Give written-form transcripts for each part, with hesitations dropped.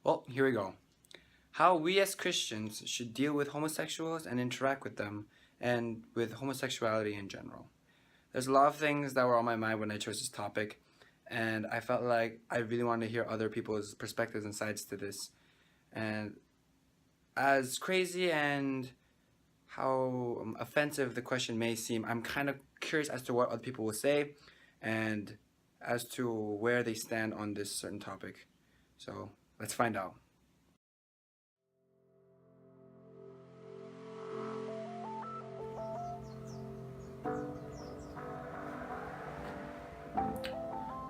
Well, here we go. How we as Christians should deal with homosexuals and interact with them, and with homosexuality in general. There's a lot of things that were on my mind when I chose this topic, and I felt like I really wanted to hear other people's perspectives and sides to this. And as crazy and how offensive the question may seem, I'm kind of curious as to what other people will say and as to where they stand on this certain topic. So let's find out.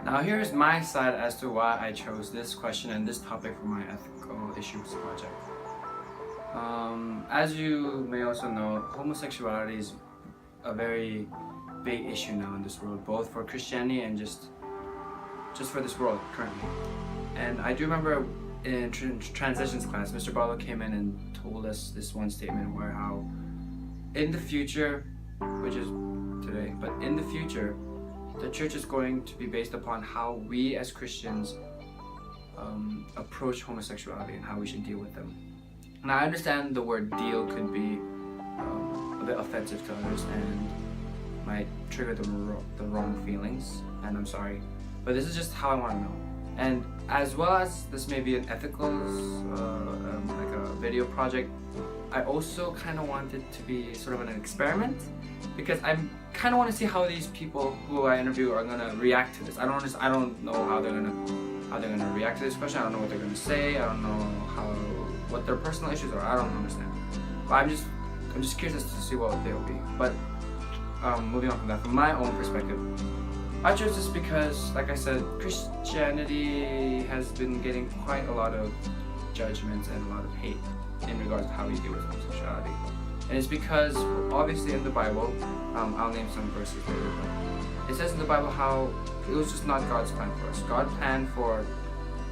Now here's my side as to why I chose this question and this topic for my ethical issues project. As you may also know, homosexuality is a very big issue now in this world, both for Christianity and just for this world currently. And I do remember in transitions class, Mr. Barlow came in and told us this one statement where how in the future, which is today, but in the future, the church is going to be based upon how we as Christians approach homosexuality and how we should deal with them. Now I understand the word deal could be a bit offensive to others and might trigger the wrong feelings, and I'm sorry, but this is just how I want to know. And as well as this may be an ethical, like a video project, I also kind of want it to be sort of an experiment, because I kind of want to see how these people who I interview are gonna react to this. I don't know how they're gonna react to this question. I don't know what they're gonna say. I don't know what their personal issues are. I don't understand. But I'm just curious as to see what they will be. But moving on from that, from my own perspective, I chose this because, like I said, Christianity has been getting quite a lot of judgments and a lot of hate in regards to how we deal with homosexuality. And it's because, obviously in the Bible, I'll name some verses later, but it says in the Bible how it was just not God's plan for us. God planned for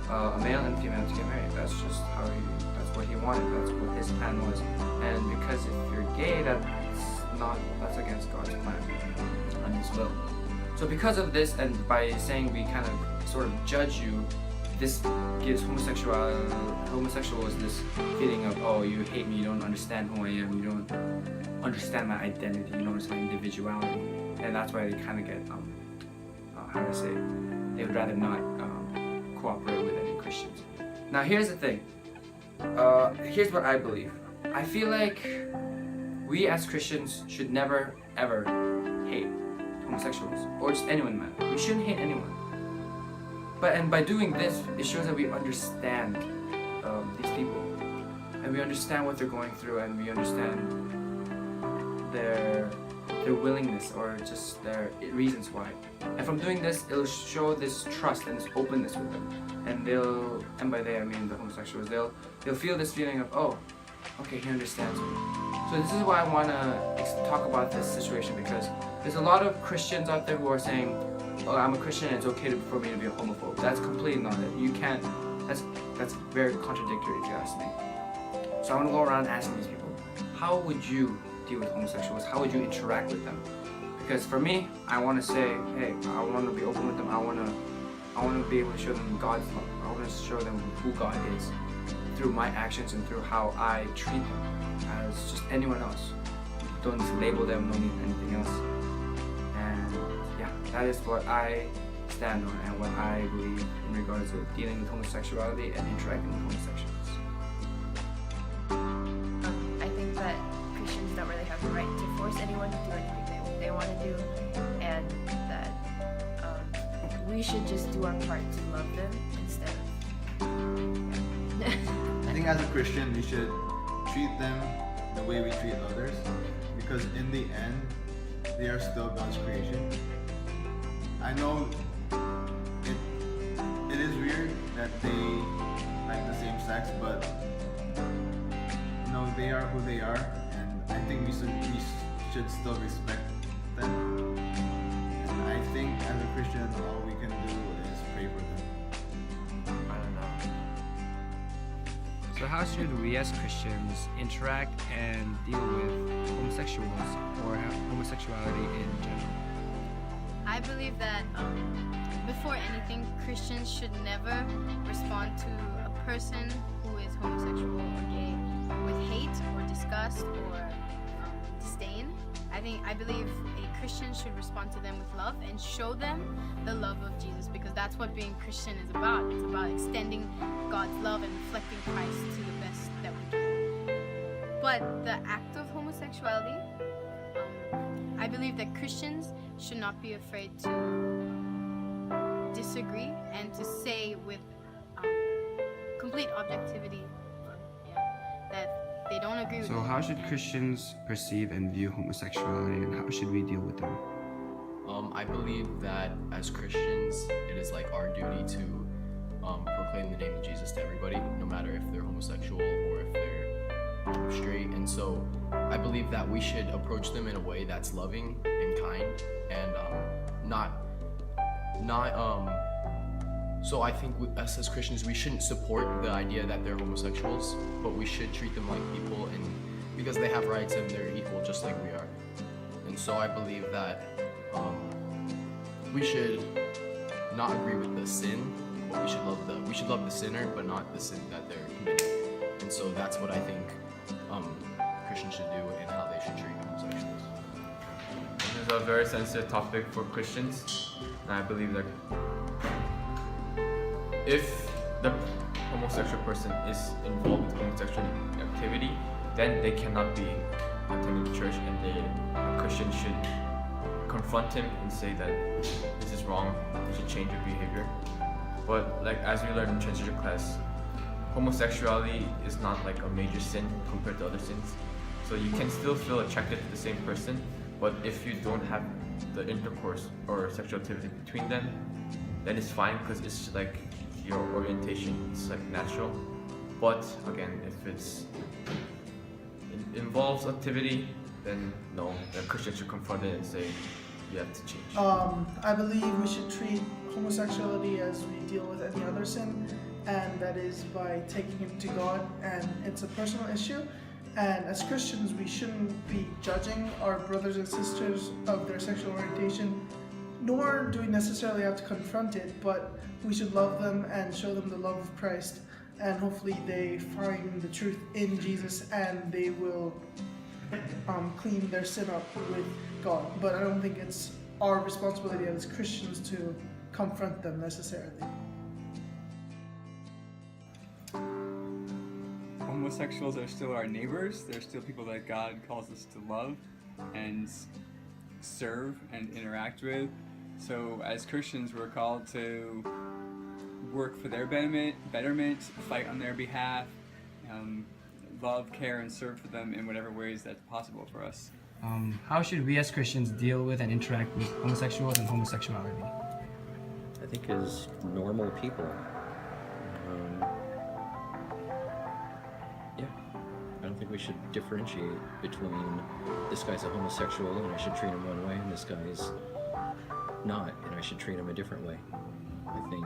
a male and female to get married. That's just that's what He wanted. That's what His plan was. And because if you're gay, that's against God's plan and His will. So because of this, and by saying we kind of sort of judge you, this gives homosexuals this feeling of, oh, you hate me, you don't understand who I am, you don't understand my identity, you don't understand my individuality. And that's why they kind of get, how do I say it? They would rather not cooperate with any Christians. Now here's the thing. Here's what I believe. I feel like we as Christians should never, ever hate homosexuals, or just anyone, man. We shouldn't hate anyone. And by doing this, it shows that we understand these people, and we understand what they're going through, and we understand their willingness or just their reasons why. And from doing this, it'll show this trust and this openness with them, and by they I mean the homosexuals, they'll feel this feeling of, oh, okay, he understands me. So this is why I want to talk about this situation, because there's a lot of Christians out there who are saying, oh, I'm a Christian and it's okay for me to be a homophobe. That's completely not it. You can't, that's very contradictory if you ask me. So I want to go around asking these people, how would you deal with homosexuals? How would you interact with them? Because for me, I want to say, hey, I want to be open with them. I want to be able to show them God's love. I want to show them who God is through my actions and through how I treat them as just anyone else. Don't need to label them, don't need anything else. And yeah, that is what I stand on and what I believe in regards to dealing with homosexuality and interacting with homosexuals. I think that Christians don't really have the right to force anyone to do anything they want to do, and that we should just do our part to love them instead of. I think as a Christian, we should treat them the way we treat others, because in the end, they are still God's creation. I know it is weird that they like the same sex, but no, they are who they are, and I think we should still respect them. And I think as a Christian, all we can do is pray for them. I don't know. So how should we as Christians interact and deal with homosexuals or homosexuality in general? I believe that before anything, Christians should never respond to a person who is homosexual or gay with hate or disgust or disdain. I believe a Christian should respond to them with love and show them the love of Jesus, because that's what being Christian is about. It's about extending God's love and reflecting Christ to the best that we can. But the act of homosexuality, I believe that Christians should not be afraid to disagree and to say with complete objectivity that they don't agree with it. So how should Christians perceive and view homosexuality, and how should we deal with them? I believe that as Christians, it is like our duty to proclaim the name of Jesus to everybody, no matter if they're homosexual or if they're straight. And so I believe that we should approach them in a way that's loving and kind, and so I think us as Christians, we shouldn't support the idea that they're homosexuals, but we should treat them like people, and because they have rights and they're equal just like we are. And so I believe that we should not agree with the sin, but we should love the sinner, but not the sin that they're committing. And so that's what I think Christians should do and how they should treat homosexuals. This is a very sensitive topic for Christians, and I believe that if the homosexual person is involved with homosexual activity, then they cannot be attending church, and a Christian should confront him and say that this is wrong, you should change your behavior. But like as we learned in transgender class, homosexuality is not like a major sin compared to other sins. So you can still feel attracted to the same person, but if you don't have the intercourse or sexual activity between them, then it's fine because it's like your orientation, it's like natural. But again, if it involves activity, then no, the Christian should confront it and say you have to change. I believe we should treat homosexuality as we deal with any other sin, and that is by taking it to God, and it's a personal issue. And as Christians, we shouldn't be judging our brothers and sisters of their sexual orientation, nor do we necessarily have to confront it, but we should love them and show them the love of Christ, and hopefully they find the truth in Jesus and they will clean their sin up with God. But I don't think it's our responsibility as Christians to confront them necessarily. Homosexuals are still our neighbors. They're still people that God calls us to love and serve and interact with. So as Christians, we're called to work for their betterment, fight on their behalf, love, care, and serve for them in whatever ways that's possible for us. How should we as Christians deal with and interact with homosexuals and homosexuality? I think as normal people. I don't think we should differentiate between this guy's a homosexual and I should treat him one way, and this guy's not and I should treat him a different way. I think,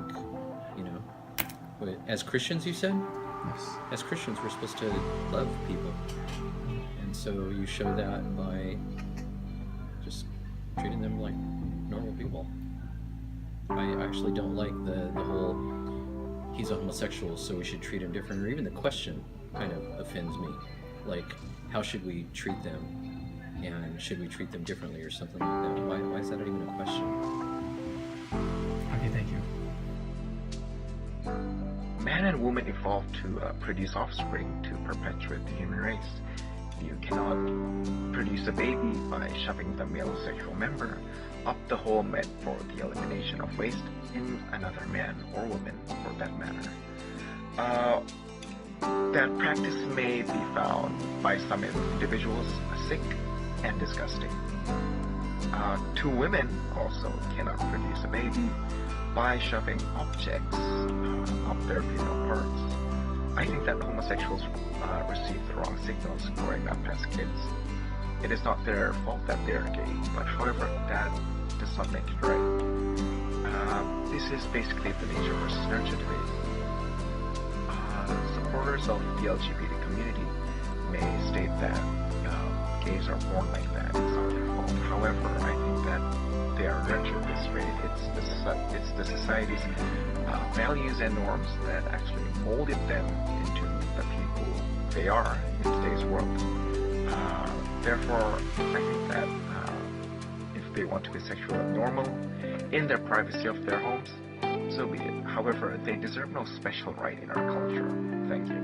but as Christians, you said? Yes. As Christians, we're supposed to love people. And so you show that by just treating them like normal people. I actually don't like the whole he's a homosexual so we should treat him different, or even the question kind of offends me. Like, how should we treat them? And should we treat them differently or something like that? Why is that even a question? Okay, thank you. Man and woman evolved to produce offspring to perpetuate the human race. You cannot produce a baby by shoving the male sexual member up the hole meant for the elimination of waste in another man or woman, for that matter. That practice may be found by some individuals sick and disgusting. Two women also cannot produce a baby by shoving objects up their female parts. I think that homosexuals receive the wrong signals growing up as kids. It is not their fault that they are gay, but however, that does not make it right. This is basically the nature versus nurture debate. Supporters of the LGBT community may state that gays are born like that, it's not their fault. However, I think that they are nurtured this way. It's the society's values and norms that actually molded them into the people they are in today's world. Therefore, I think that if they want to be sexually normal in their privacy of their homes, so be it. However, they deserve no special right in our culture. Thank you.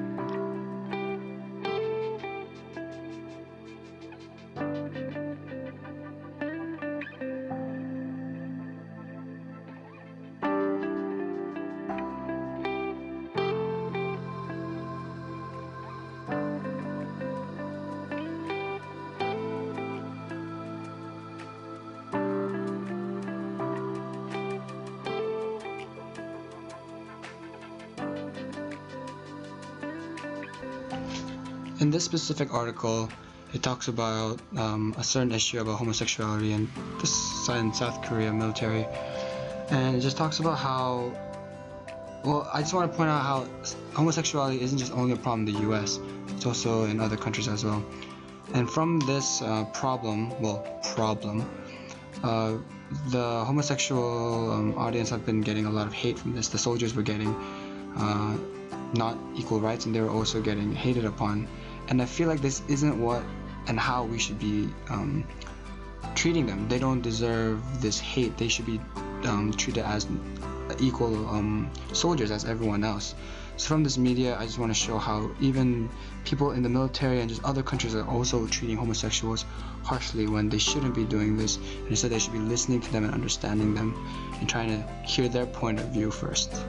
In this specific article, it talks about a certain issue about homosexuality and this in South Korea military, and it just talks about how, well, I just want to point out how homosexuality isn't just only a problem in the US, it's also in other countries as well. And from this problem, the homosexual audience have been getting a lot of hate from this. The soldiers were getting not equal rights, and they were also getting hated upon. And I feel like this isn't what and how we should be treating them. They don't deserve this hate. They should be treated as equal soldiers as everyone else. So from this media, I just want to show how even people in the military and just other countries are also treating homosexuals harshly when they shouldn't be doing this. And instead they should be listening to them and understanding them and trying to hear their point of view first.